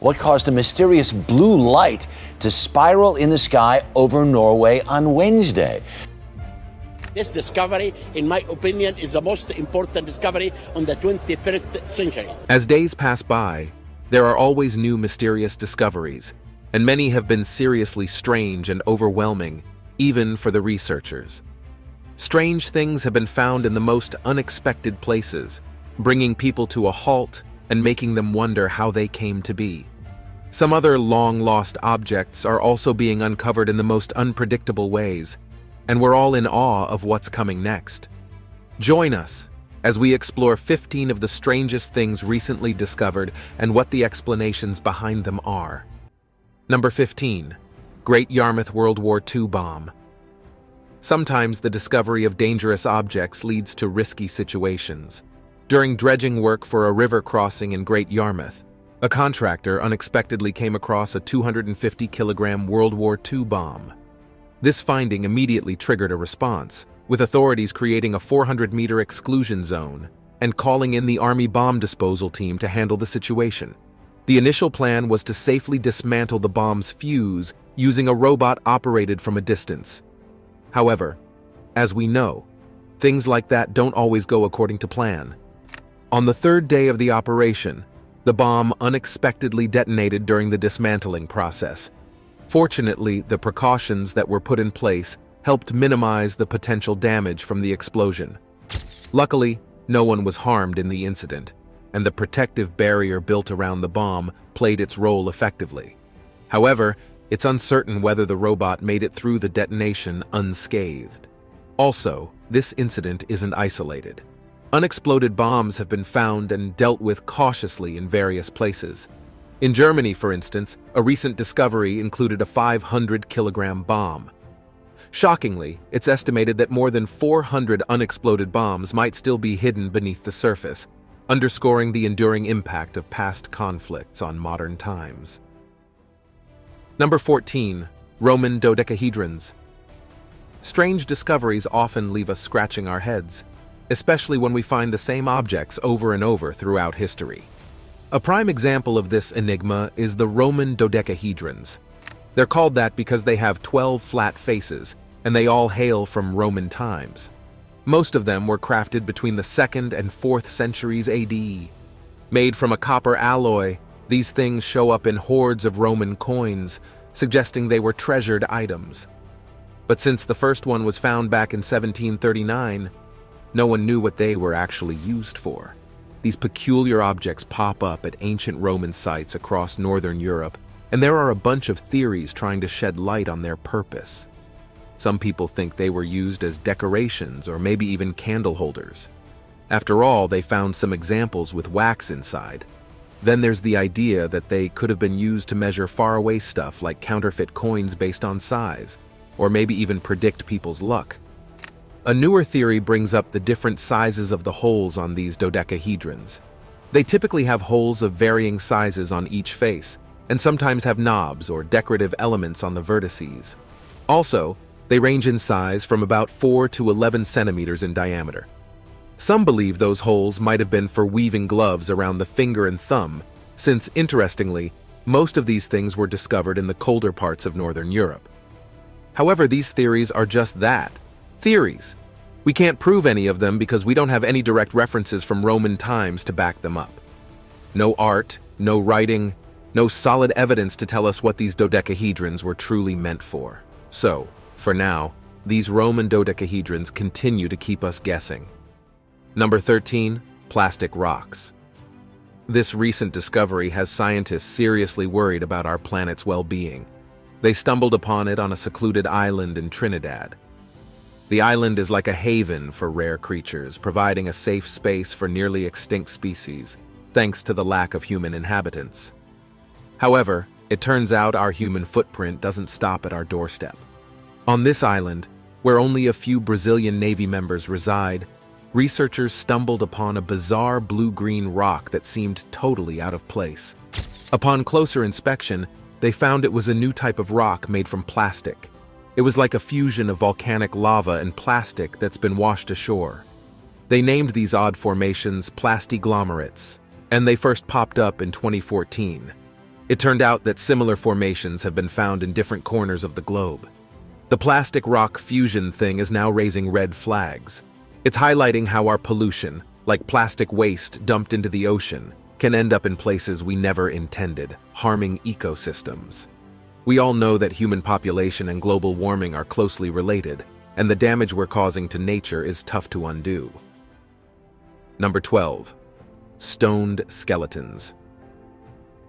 What caused a mysterious blue light to spiral in the sky over Norway on Wednesday? This discovery, in my opinion, is the most important discovery on the 21st century. As days pass by, there are always new mysterious discoveries, and many have been seriously strange and overwhelming, even for the researchers. Strange things have been found in the most unexpected places, bringing people to a halt and making them wonder how they came to be. Some other long-lost objects are also being uncovered in the most unpredictable ways, and we're all in awe of what's coming next. Join us as we explore 15 of the strangest things recently discovered and what the explanations behind them are. Number 15. Great Yarmouth World War II Bomb. Sometimes the discovery of dangerous objects leads to risky situations. During dredging work for a river crossing in Great Yarmouth, a contractor unexpectedly came across a 250-kilogram World War II bomb. This finding immediately triggered a response, with authorities creating a 400-meter exclusion zone and calling in the Army bomb disposal team to handle the situation. The initial plan was to safely dismantle the bomb's fuse using a robot operated from a distance. However, as we know, things like that don't always go according to plan. On the third day of the operation, the bomb unexpectedly detonated during the dismantling process. Fortunately, the precautions that were put in place helped minimize the potential damage from the explosion. Luckily, no one was harmed in the incident, and the protective barrier built around the bomb played its role effectively. However, it's uncertain whether the robot made it through the detonation unscathed. Also, this incident isn't isolated. Unexploded bombs have been found and dealt with cautiously in various places. In Germany, for instance, a recent discovery included a 500-kilogram bomb. Shockingly, it's estimated that more than 400 unexploded bombs might still be hidden beneath the surface, underscoring the enduring impact of past conflicts on modern times. Number 14. Roman dodecahedrons. Strange discoveries often leave us scratching our heads, especially when we find the same objects over and over throughout history. A prime example of this enigma is the Roman dodecahedrons. They're called that because they have 12 flat faces, and they all hail from Roman times. Most of them were crafted between the 2nd and 4th centuries AD. Made from a copper alloy, these things show up in hordes of Roman coins, suggesting they were treasured items. But since the first one was found back in 1739, no one knew what they were actually used for. These peculiar objects pop up at ancient Roman sites across northern Europe, and there are a bunch of theories trying to shed light on their purpose. Some people think they were used as decorations or maybe even candle holders. After all, they found some examples with wax inside. Then there's the idea that they could have been used to measure faraway stuff like counterfeit coins based on size, or maybe even predict people's luck. A newer theory brings up the different sizes of the holes on these dodecahedrons. They typically have holes of varying sizes on each face, and sometimes have knobs or decorative elements on the vertices. Also, they range in size from about 4 to 11 centimeters in diameter. Some believe those holes might have been for weaving gloves around the finger and thumb, since, interestingly, most of these things were discovered in the colder parts of northern Europe. However, these theories are just that, theories. We can't prove any of them because we don't have any direct references from Roman times to back them up. No art, no writing, no solid evidence to tell us what these dodecahedrons were truly meant for. So, for now, these Roman dodecahedrons continue to keep us guessing. Number 13. Plastic rocks. This recent discovery has scientists seriously worried about our planet's well-being. They stumbled upon it on a secluded island in Trinidad. The island is like a haven for rare creatures, providing a safe space for nearly extinct species, thanks to the lack of human inhabitants. However, it turns out our human footprint doesn't stop at our doorstep. On this island, where only a few Brazilian Navy members reside, researchers stumbled upon a bizarre blue-green rock that seemed totally out of place. Upon closer inspection, they found it was a new type of rock made from plastic. It was like a fusion of volcanic lava and plastic that's been washed ashore. They named these odd formations plastiglomerates, and they first popped up in 2014. It turned out that similar formations have been found in different corners of the globe. The plastic rock fusion thing is now raising red flags. It's highlighting how our pollution, like plastic waste dumped into the ocean, can end up in places we never intended, harming ecosystems. We all know that human population and global warming are closely related, and the damage we're causing to nature is tough to undo. Number 12. Stoned skeletons.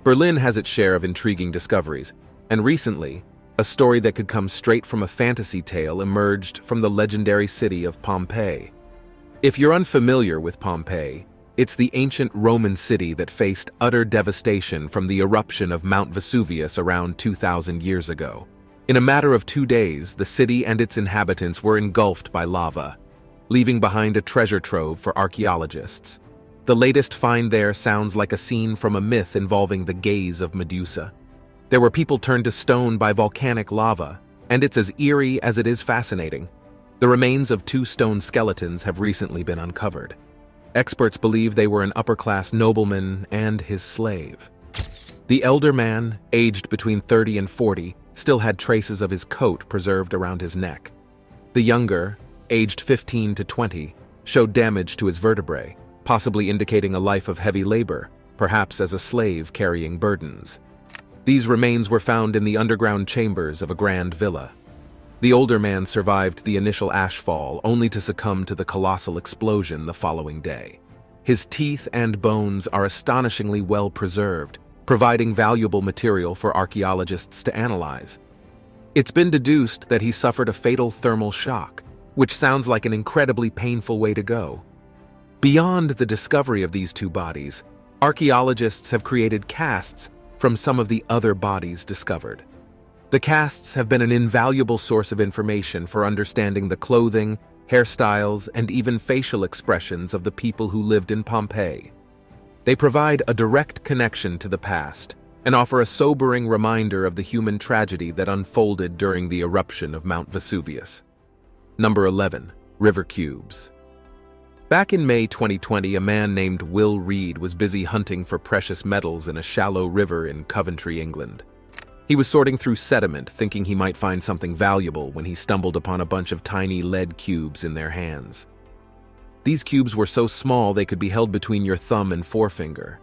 Berlin has its share of intriguing discoveries, and recently, a story that could come straight from a fantasy tale emerged from the legendary city of Pompeii. If you're unfamiliar with Pompeii, it's the ancient Roman city that faced utter devastation from the eruption of Mount Vesuvius around 2,000 years ago. In a matter of 2 days, the city and its inhabitants were engulfed by lava, leaving behind a treasure trove for archaeologists. The latest find there sounds like a scene from a myth involving the gaze of Medusa. There were people turned to stone by volcanic lava, and it's as eerie as it is fascinating. The remains of 2 stone skeletons have recently been uncovered. Experts believe they were an upper-class nobleman and his slave. The elder man, aged between 30 and 40, still had traces of his coat preserved around his neck. The younger, aged 15 to 20, showed damage to his vertebrae, possibly indicating a life of heavy labor, perhaps as a slave carrying burdens. These remains were found in the underground chambers of a grand villa. The older man survived the initial ashfall only to succumb to the colossal explosion the following day. His teeth and bones are astonishingly well preserved, providing valuable material for archaeologists to analyze. It's been deduced that he suffered a fatal thermal shock, which sounds like an incredibly painful way to go. Beyond the discovery of these 2 bodies, archaeologists have created casts from some of the other bodies discovered. The casts have been an invaluable source of information for understanding the clothing, hairstyles, and even facial expressions of the people who lived in Pompeii. They provide a direct connection to the past and offer a sobering reminder of the human tragedy that unfolded during the eruption of Mount Vesuvius. Number 11. River cubes. Back in May 2020, a man named Will Reed was busy hunting for precious metals in a shallow river in Coventry, England. He was sorting through sediment, thinking he might find something valuable when he stumbled upon a bunch of tiny lead cubes in their hands. These cubes were so small they could be held between your thumb and forefinger,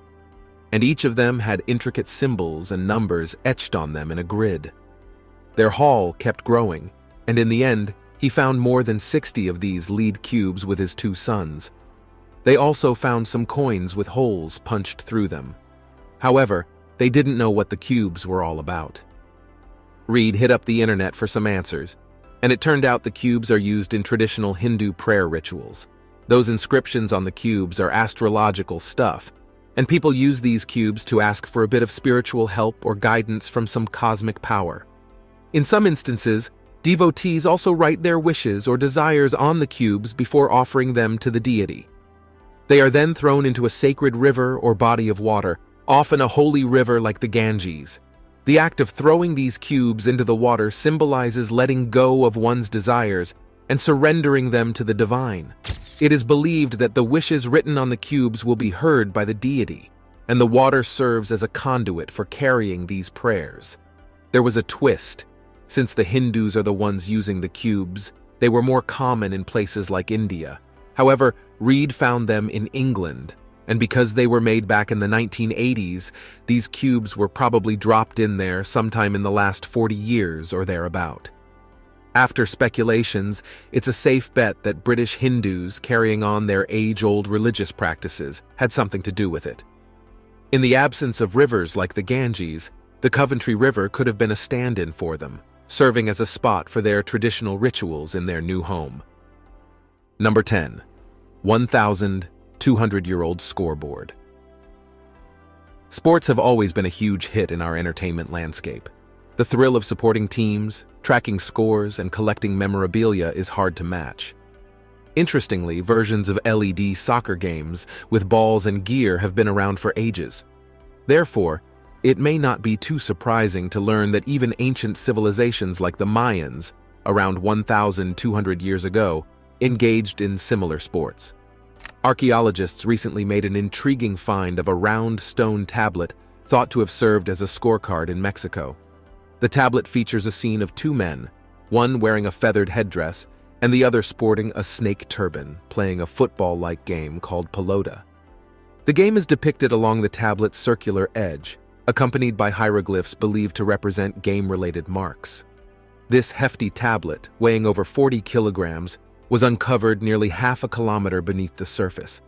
and each of them had intricate symbols and numbers etched on them in a grid. Their haul kept growing, and in the end, he found more than 60 of these lead cubes with his 2 sons. They also found some coins with holes punched through them. However, they didn't know what the cubes were all about. Reed hit up the internet for some answers, and it turned out the cubes are used in traditional Hindu prayer rituals. Those inscriptions on the cubes are astrological stuff, and people use these cubes to ask for a bit of spiritual help or guidance from some cosmic power. In some instances, devotees also write their wishes or desires on the cubes before offering them to the deity. They are then thrown into a sacred river or body of water, often a holy river like the Ganges. The act of throwing these cubes into the water symbolizes letting go of one's desires and surrendering them to the divine. It is believed that the wishes written on the cubes will be heard by the deity, and the water serves as a conduit for carrying these prayers. There was a twist. Since the Hindus are the ones using the cubes, they were more common in places like India. However, Reed found them in England, and because they were made back in the 1980s, these cubes were probably dropped in there sometime in the last 40 years or thereabout. After speculations, it's a safe bet that British Hindus carrying on their age-old religious practices had something to do with it. In the absence of rivers like the Ganges, the Coventry River could have been a stand-in for them, serving as a spot for their traditional rituals in their new home. Number 10. 1,200-year-old scoreboard. Sports have always been a huge hit in our entertainment landscape. The thrill of supporting teams, tracking scores, and collecting memorabilia is hard to match. Interestingly, versions of LED soccer games with balls and gear have been around for ages. Therefore, it may not be too surprising to learn that even ancient civilizations like the Mayans, around 1,200 years ago, engaged in similar sports. Archaeologists recently made an intriguing find of a round stone tablet thought to have served as a scorecard in Mexico. The tablet features a scene of two men, one wearing a feathered headdress and the other sporting a snake turban, playing a football-like game called pelota. The game is depicted along the tablet's circular edge, accompanied by hieroglyphs believed to represent game-related marks. This hefty tablet, weighing over 40 kilograms, was uncovered nearly half a kilometer beneath the surface.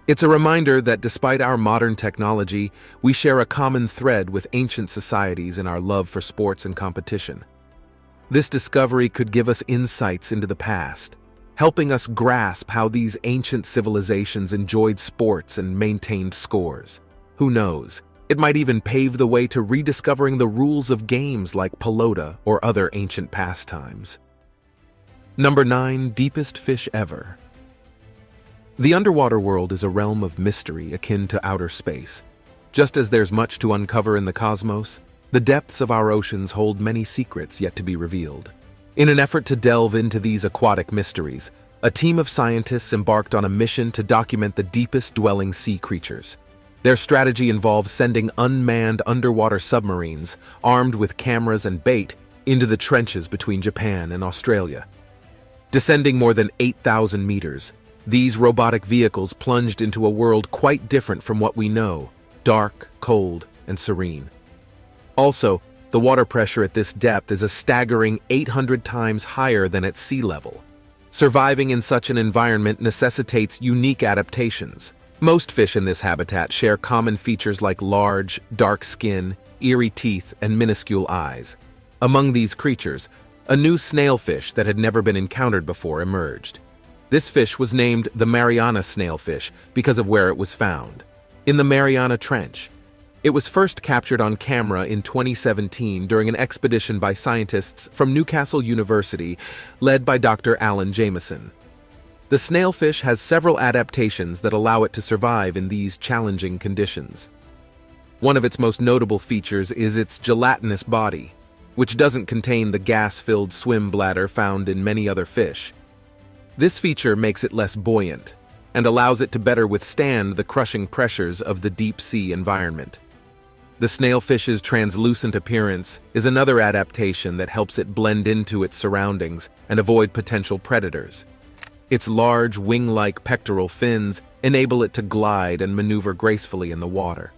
It's a reminder that despite our modern technology, we share a common thread with ancient societies in our love for sports and competition. This discovery could give us insights into the past, helping us grasp how these ancient civilizations enjoyed sports and maintained scores. Who knows? It might even pave the way to rediscovering the rules of games like pelota or other ancient pastimes. Number 9. Deepest fish ever. The underwater world is a realm of mystery akin to outer space. Just as there's much to uncover in the cosmos, the depths of our oceans hold many secrets yet to be revealed. In an effort to delve into these aquatic mysteries, a team of scientists embarked on a mission to document the deepest dwelling sea creatures. Their strategy involved sending unmanned underwater submarines, armed with cameras and bait, into the trenches between Japan and Australia. Descending more than 8,000 meters, these robotic vehicles plunged into a world quite different from what we know, dark, cold, and serene. Also, the water pressure at this depth is a staggering 800 times higher than at sea level. Surviving in such an environment necessitates unique adaptations. Most fish in this habitat share common features like large, dark skin, eerie teeth, and minuscule eyes. Among these creatures, a new snailfish that had never been encountered before emerged. This fish was named the Mariana snailfish because of where it was found, in the Mariana Trench. It was first captured on camera in 2017 during an expedition by scientists from Newcastle University, led by Dr. Alan Jameson. The snailfish has several adaptations that allow it to survive in these challenging conditions. One of its most notable features is its gelatinous body, which doesn't contain the gas-filled swim bladder found in many other fish. This feature makes it less buoyant and allows it to better withstand the crushing pressures of the deep-sea environment. The snailfish's translucent appearance is another adaptation that helps it blend into its surroundings and avoid potential predators. Its large, wing-like pectoral fins enable it to glide and maneuver gracefully in the water.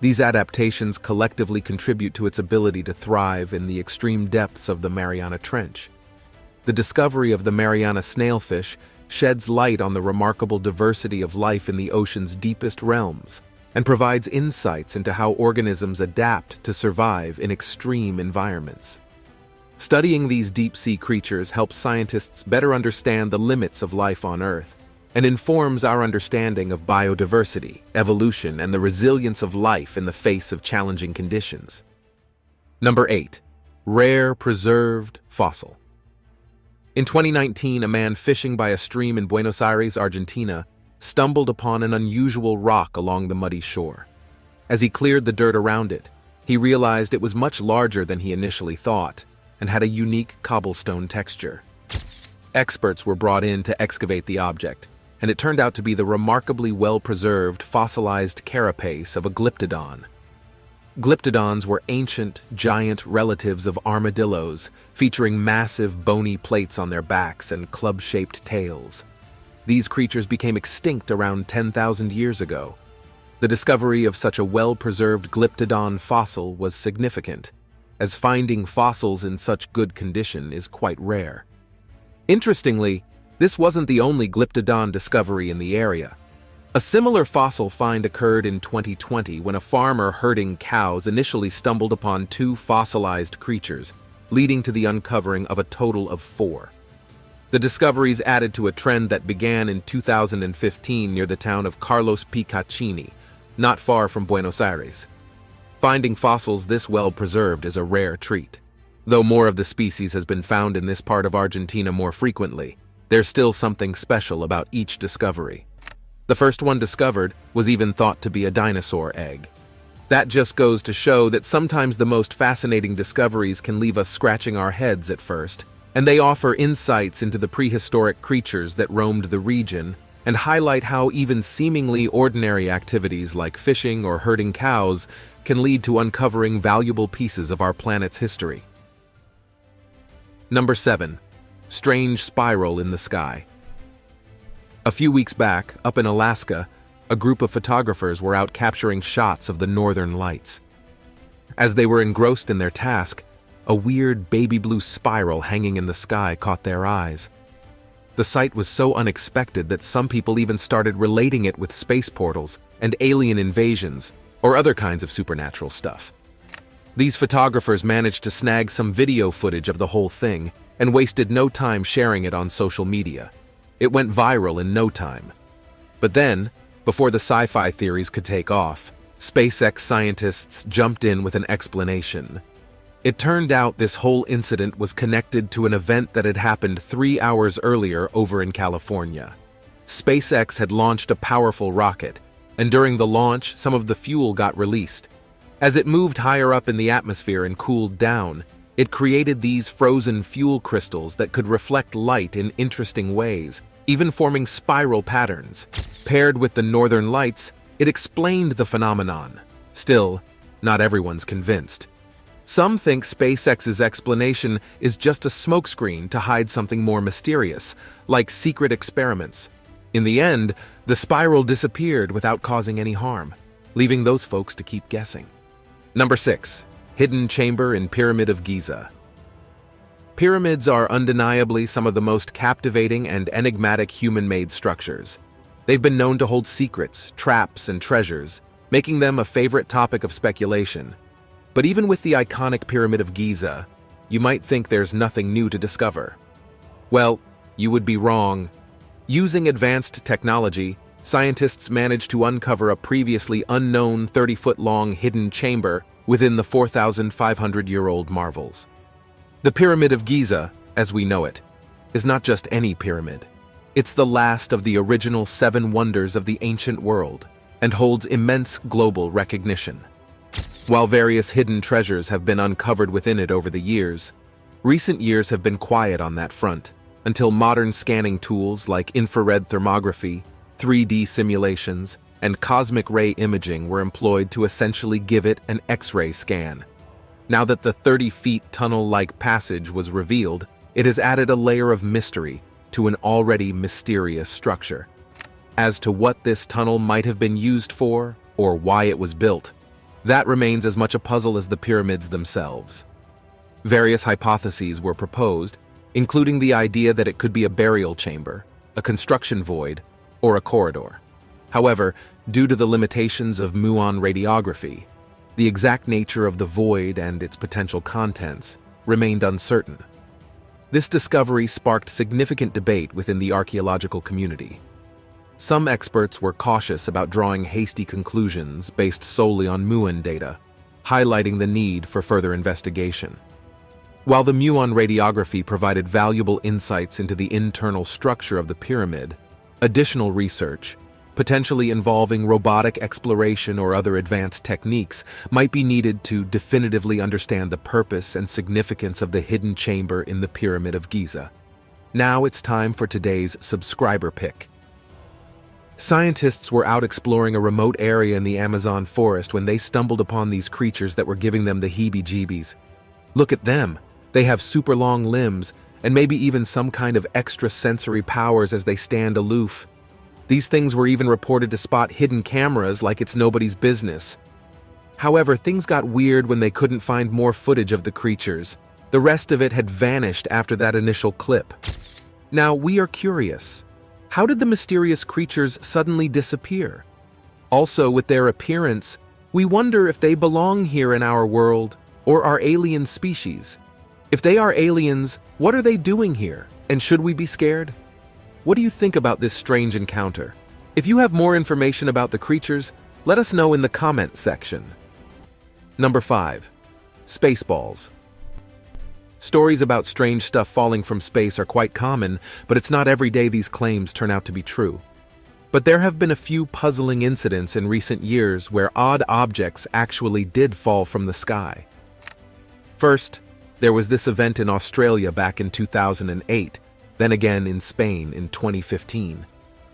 These adaptations collectively contribute to its ability to thrive in the extreme depths of the Mariana Trench. The discovery of the Mariana snailfish sheds light on the remarkable diversity of life in the ocean's deepest realms and provides insights into how organisms adapt to survive in extreme environments. Studying these deep-sea creatures helps scientists better understand the limits of life on Earth and informs our understanding of biodiversity, evolution, and the resilience of life in the face of challenging conditions. Number 8. Rare preserved fossil. In 2019, a man fishing by a stream in Buenos Aires, Argentina, stumbled upon an unusual rock along the muddy shore. As he cleared the dirt around it, he realized it was much larger than he initially thought and had a unique cobblestone texture. Experts were brought in to excavate the object, and it turned out to be the remarkably well-preserved fossilized carapace of a glyptodon. Glyptodons were ancient, giant relatives of armadillos, featuring massive bony plates on their backs and club-shaped tails. These creatures became extinct around 10,000 years ago. The discovery of such a well-preserved glyptodon fossil was significant, as finding fossils in such good condition is quite rare. Interestingly, this wasn't the only glyptodon discovery in the area. A similar fossil find occurred in 2020 when a farmer herding cows initially stumbled upon 2 fossilized creatures, leading to the uncovering of a total of 4. The discoveries added to a trend that began in 2015 near the town of Carlos Picaccini, not far from Buenos Aires. Finding fossils this well preserved is a rare treat. Though more of the species has been found in this part of Argentina more frequently, there's still something special about each discovery. The first one discovered was even thought to be a dinosaur egg. That just goes to show that sometimes the most fascinating discoveries can leave us scratching our heads at first, and they offer insights into the prehistoric creatures that roamed the region and highlight how even seemingly ordinary activities like fishing or herding cows can lead to uncovering valuable pieces of our planet's history. Number 7. Strange spiral in the sky. A few weeks back, up in Alaska, a group of photographers were out capturing shots of the northern lights. As they were engrossed in their task, a weird baby blue spiral hanging in the sky caught their eyes. The sight was so unexpected that some people even started relating it with space portals and alien invasions or other kinds of supernatural stuff. These photographers managed to snag some video footage of the whole thing and wasted no time sharing it on social media. It went viral in no time. But then, before the sci-fi theories could take off, SpaceX scientists jumped in with an explanation. It turned out this whole incident was connected to an event that had happened 3 hours earlier over in California. SpaceX had launched a powerful rocket, and during the launch, some of the fuel got released. As it moved higher up in the atmosphere and cooled down, it created these frozen fuel crystals that could reflect light in interesting ways, even forming spiral patterns. Paired with the northern lights, it explained the phenomenon. Still, not everyone's convinced. Some think SpaceX's explanation is just a smokescreen to hide something more mysterious, like secret experiments. In the end, the spiral disappeared without causing any harm, leaving those folks to keep guessing. Number 6. Hidden chamber in Pyramid of Giza. Pyramids are undeniably some of the most captivating and enigmatic human-made structures. They've been known to hold secrets, traps, and treasures, making them a favorite topic of speculation. But even with the iconic Pyramid of Giza, you might think there's nothing new to discover. Well, you would be wrong. Using advanced technology, scientists managed to uncover a previously unknown 30-foot-long hidden chamber within the 4,500-year-old marvels. The Pyramid of Giza, as we know it, is not just any pyramid. It's the last of the original 7 wonders of the ancient world and holds immense global recognition. While various hidden treasures have been uncovered within it over the years, recent years have been quiet on that front, until modern scanning tools like infrared thermography, 3D simulations, and cosmic ray imaging were employed to essentially give it an X-ray scan. Now that the 30-feet tunnel-like passage was revealed, it has added a layer of mystery to an already mysterious structure. As to what this tunnel might have been used for, or why it was built, that remains as much a puzzle as the pyramids themselves. Various hypotheses were proposed, including the idea that it could be a burial chamber, a construction void, or a corridor. However, due to the limitations of muon radiography, the exact nature of the void and its potential contents remained uncertain. This discovery sparked significant debate within the archaeological community. Some experts were cautious about drawing hasty conclusions based solely on muon data, highlighting the need for further investigation. While the muon radiography provided valuable insights into the internal structure of the pyramid, additional research, potentially involving robotic exploration or other advanced techniques, might be needed to definitively understand the purpose and significance of the hidden chamber in the Pyramid of Giza. Now it's time for today's subscriber pick. Scientists were out exploring a remote area in the Amazon forest when they stumbled upon these creatures that were giving them the heebie-jeebies. Look at them. They have super long limbs and maybe even some kind of extra sensory powers as they stand aloof. These things were even reported to spot hidden cameras like it's nobody's business. However, things got weird when they couldn't find more footage of the creatures. The rest of it had vanished after that initial clip. Now, we are curious. How did the mysterious creatures suddenly disappear? Also, with their appearance, we wonder if they belong here in our world or are alien species. If they are aliens, what are they doing here? And should we be scared? What do you think about this strange encounter? If you have more information about the creatures, let us know in the comment section. Number 5. Spaceballs. Stories about strange stuff falling from space are quite common, but it's not every day these claims turn out to be true. But there have been a few puzzling incidents in recent years where odd objects actually did fall from the sky. First, there was this event in Australia back in 2008, then again in Spain in 2015.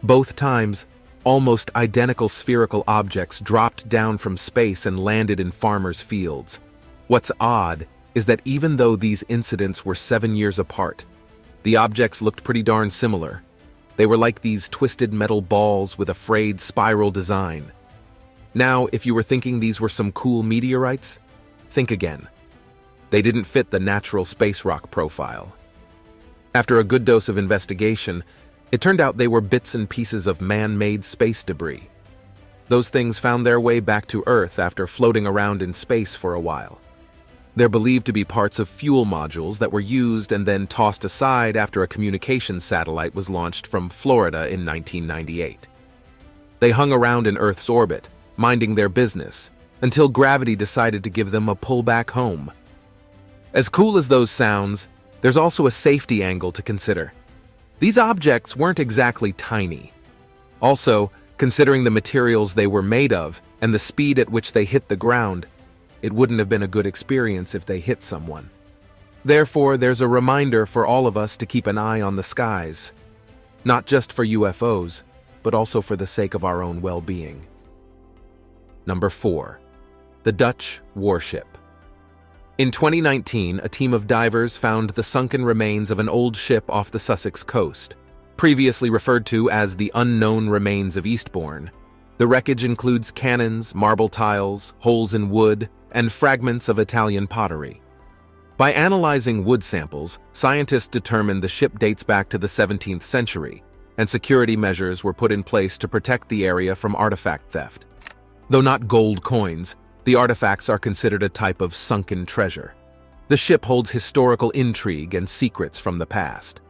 Both times, almost identical spherical objects dropped down from space and landed in farmers' fields. What's odd is that even though these incidents were 7 years apart, the objects looked pretty darn similar. They were like these twisted metal balls with a frayed spiral design. Now, if you were thinking these were some cool meteorites, think again. They didn't fit the natural space rock profile. After a good dose of investigation, it turned out they were bits and pieces of man-made space debris. Those things found their way back to Earth after floating around in space for a while. They're believed to be parts of fuel modules that were used and then tossed aside after a communications satellite was launched from Florida in 1998. They hung around in Earth's orbit, minding their business, until gravity decided to give them a pull back home. As cool as those sounds, there's also a safety angle to consider. These objects weren't exactly tiny. Also, considering the materials they were made of and the speed at which they hit the ground, it wouldn't have been a good experience if they hit someone. Therefore, there's a reminder for all of us to keep an eye on the skies, not just for UFOs, but also for the sake of our own well-being. Number 4. The Dutch warship. In 2019, a team of divers found the sunken remains of an old ship off the Sussex coast, previously referred to as the unknown remains of Eastbourne. The wreckage includes cannons, marble tiles, holes in wood, and fragments of Italian pottery. By analyzing wood samples, scientists determined the ship dates back to the 17th century, and security measures were put in place to protect the area from artifact theft. Though not gold coins, the artifacts are considered a type of sunken treasure. The ship holds historical intrigue and secrets from the past.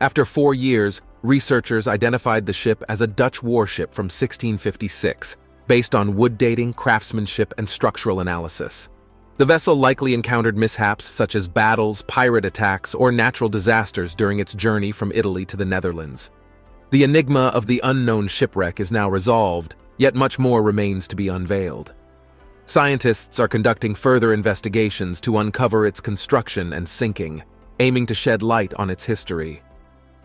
After 4 years, researchers identified the ship as a Dutch warship from 1656, based on wood dating, craftsmanship, and structural analysis. The vessel likely encountered mishaps such as battles, pirate attacks, or natural disasters during its journey from Italy to the Netherlands. The enigma of the unknown shipwreck is now resolved, yet much more remains to be unveiled. Scientists are conducting further investigations to uncover its construction and sinking, aiming to shed light on its history.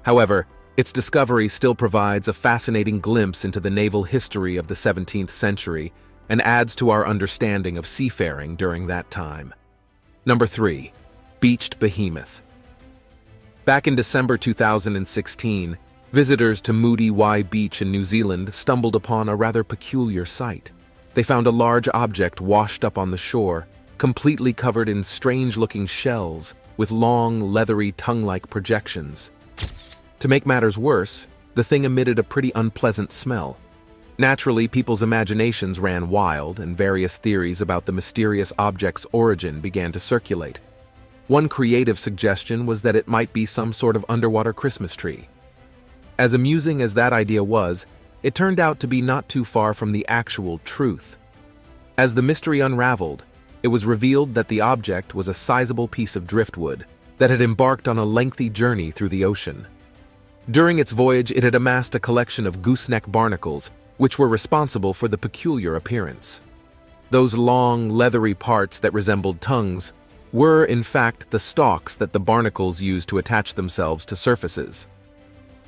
However, its discovery still provides a fascinating glimpse into the naval history of the 17th century and adds to our understanding of seafaring during that time. Number 3. Beached Behemoth. Back in December 2016, visitors to Moody Y Beach in New Zealand stumbled upon a rather peculiar sight. They found a large object washed up on the shore, completely covered in strange-looking shells with long, leathery, tongue-like projections. To make matters worse, the thing emitted a pretty unpleasant smell. Naturally, people's imaginations ran wild, and various theories about the mysterious object's origin began to circulate. One creative suggestion was that it might be some sort of underwater Christmas tree. As amusing as that idea was, it turned out to be not too far from the actual truth. As the mystery unraveled, it was revealed that the object was a sizable piece of driftwood that had embarked on a lengthy journey through the ocean. During its voyage, it had amassed a collection of gooseneck barnacles, which were responsible for the peculiar appearance. Those long, leathery parts that resembled tongues were, in fact, the stalks that the barnacles used to attach themselves to surfaces.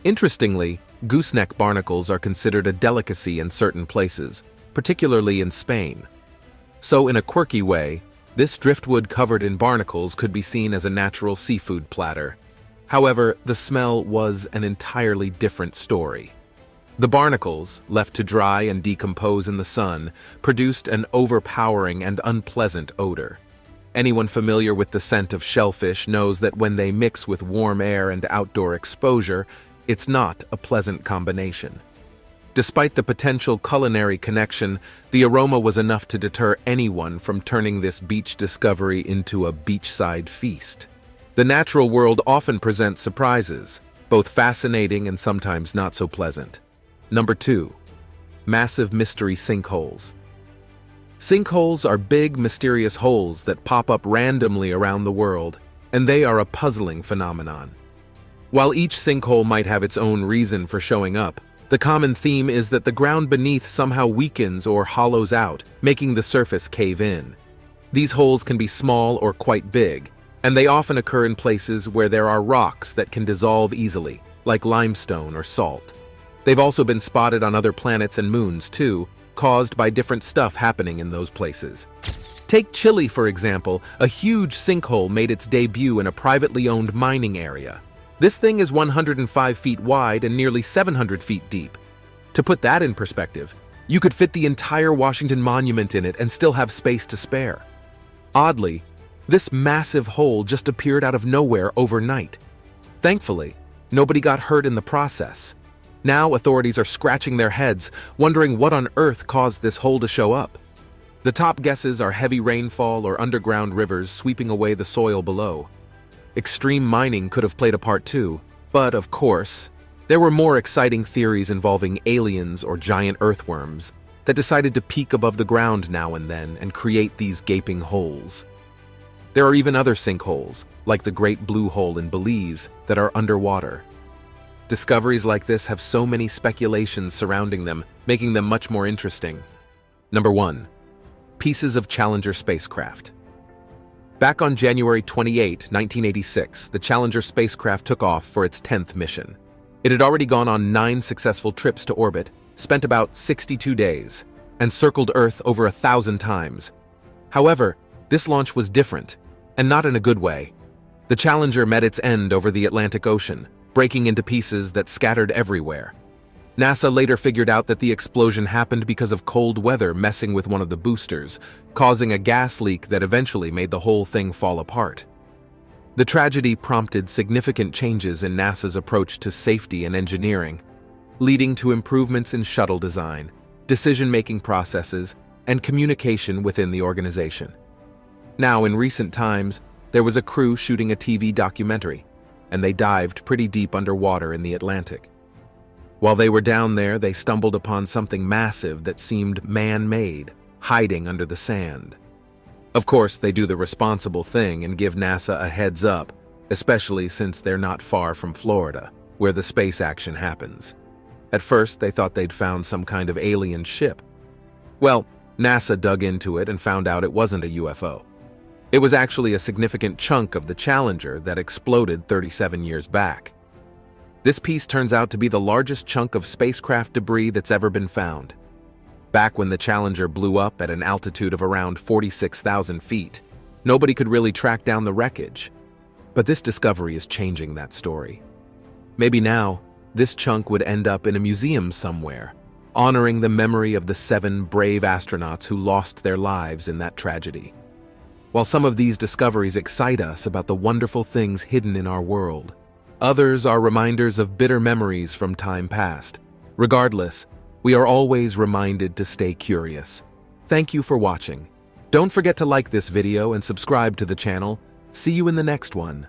Interestingly, gooseneck barnacles are considered a delicacy in certain places, particularly in Spain. So, in a quirky way, this driftwood covered in barnacles could be seen as a natural seafood platter. However, the smell was an entirely different story. The barnacles, left to dry and decompose in the sun, produced an overpowering and unpleasant odor. Anyone familiar with the scent of shellfish knows that when they mix with warm air and outdoor exposure, it's not a pleasant combination. Despite the potential culinary connection, the aroma was enough to deter anyone from turning this beach discovery into a beachside feast. The natural world often presents surprises, both fascinating and sometimes not so pleasant. Number 2. Massive mystery sinkholes. Sinkholes are big, mysterious holes that pop up randomly around the world, and they are a puzzling phenomenon. While each sinkhole might have its own reason for showing up, the common theme is that the ground beneath somehow weakens or hollows out, making the surface cave in. These holes can be small or quite big, and they often occur in places where there are rocks that can dissolve easily, like limestone or salt. They've also been spotted on other planets and moons, too, caused by different stuff happening in those places. Take Chile, for example. A huge sinkhole made its debut in a privately owned mining area. This thing is 105 feet wide and nearly 700 feet deep. To put that in perspective, you could fit the entire Washington Monument in it and still have space to spare. Oddly, this massive hole just appeared out of nowhere overnight. Thankfully, nobody got hurt in the process. Now authorities are scratching their heads, wondering what on earth caused this hole to show up. The top guesses are heavy rainfall or underground rivers sweeping away the soil below. Extreme mining could have played a part too, but of course, there were more exciting theories involving aliens or giant earthworms that decided to peek above the ground now and then and create these gaping holes. There are even other sinkholes, like the Great Blue Hole in Belize, that are underwater. Discoveries like this have so many speculations surrounding them, making them much more interesting. Number 1. Pieces of Challenger spacecraft. Back on January 28, 1986, the Challenger spacecraft took off for its 10th mission. It had already gone on 9 successful trips to orbit, spent about 62 days, and circled Earth over 1,000 times. However, this launch was different, and not in a good way. The Challenger met its end over the Atlantic Ocean, breaking into pieces that scattered everywhere. NASA later figured out that the explosion happened because of cold weather messing with one of the boosters, causing a gas leak that eventually made the whole thing fall apart. The tragedy prompted significant changes in NASA's approach to safety and engineering, leading to improvements in shuttle design, decision-making processes, and communication within the organization. Now, in recent times, there was a crew shooting a TV documentary, and they dived pretty deep underwater in the Atlantic. While they were down there, they stumbled upon something massive that seemed man-made, hiding under the sand. Of course, they do the responsible thing and give NASA a heads up, especially since they're not far from Florida, where the space action happens. At first, they thought they'd found some kind of alien ship. Well, NASA dug into it and found out it wasn't a UFO. It was actually a significant chunk of the Challenger that exploded 37 years back. This piece turns out to be the largest chunk of spacecraft debris that's ever been found. Back when the Challenger blew up at an altitude of around 46,000 feet, nobody could really track down the wreckage. But this discovery is changing that story. Maybe now, this chunk would end up in a museum somewhere, honoring the memory of the 7 brave astronauts who lost their lives in that tragedy. While some of these discoveries excite us about the wonderful things hidden in our world, others are reminders of bitter memories from time past. Regardless, we are always reminded to stay curious. Thank you for watching. Don't forget to like this video and subscribe to the channel. See you in the next one.